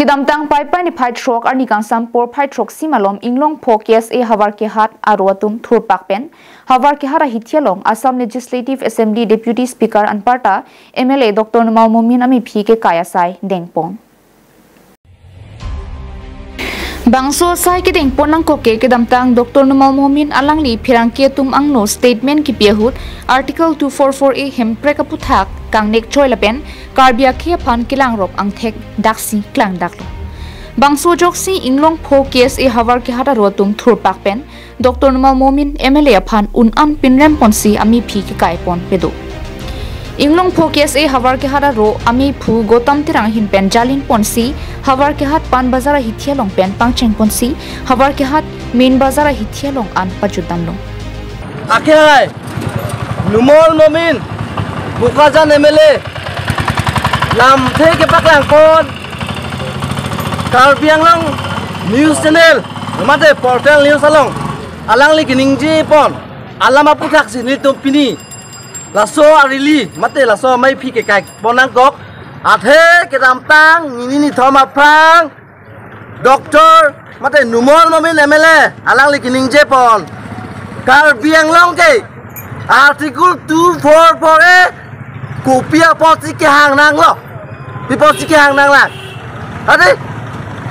Kidam tang pai pai ni fight rock arni kang sampor fight rock simalom inglong focus e havar ke hat arwatum thurpak pen havar ke hara hithialong Assam Legislative Assembly Deputy Speaker Anparta MLA Dr. Numal Momin ami phi ke kaya sai dengpon Bangso sai ke dengpon nang ko ke kidam tang Dr. Numal Momin alangli phirang ke tum angno statement ki piahut article 244A hempre ka puthak kang nek choi lapen karbia khe phan kilang rop ang thek daksi klang daklo bangso joksi inglong pho case e havar ke hata rotum thurpak pen Dr. Numal Momin MLA phan an pinrem ponsi ami phi ke kai pon pedo inglong pho case e havar ke hata ro ami phu gotam tirang hin pen jalin ponsi havar ke hat pan bazara hithialong pen pangcheng ponsi havar ke hat main bazara hithialong an pajudan lo akhai Numal Momin Bukajan MLA lam the ke paklang pon Karbiang long news channel mate portal news along alang li kiningji pon alama puthak sini tumpini laso arili mate laso mai phi ke kai ponang gok athe ke dam tang ni thoma phang doctor mate Numal Momin MLA alang li kiningje pon Karbiang long ke article 244A Kupia posi ke hang nang lo pi posi ke hang nang la ade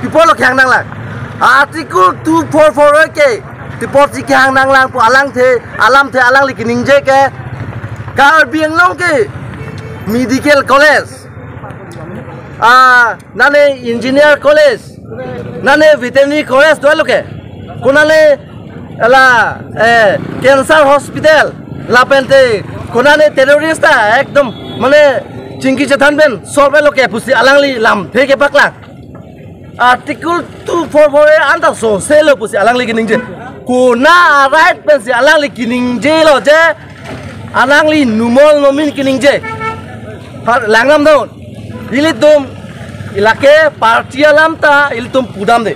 pi polo ke hang nang la article 244 ke pi posi ke hang nang lang pu alang the alang li kiningje ke Karbiang long ke medical college nane engineer college nane veterinary college to lo ke kunale ala cancer hospital lapente konane terrorist ekdom mane chingki chathan ben solve lo ke pusi alangli lam theke pakla article 244 anda so selo pusi alangli kiningje kona right ben si alangli kiningje lo je alangli Numal Momin kiningje langnam don ilitum ilake party alam ta ilitum pudam de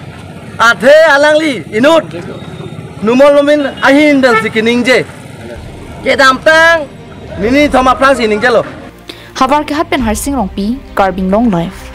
athe alangli inut Numal Momin ahin dan si kiningje kedam tang nini thoma prang si ningjalo havar ke hat pen harsing rong pi carbing long life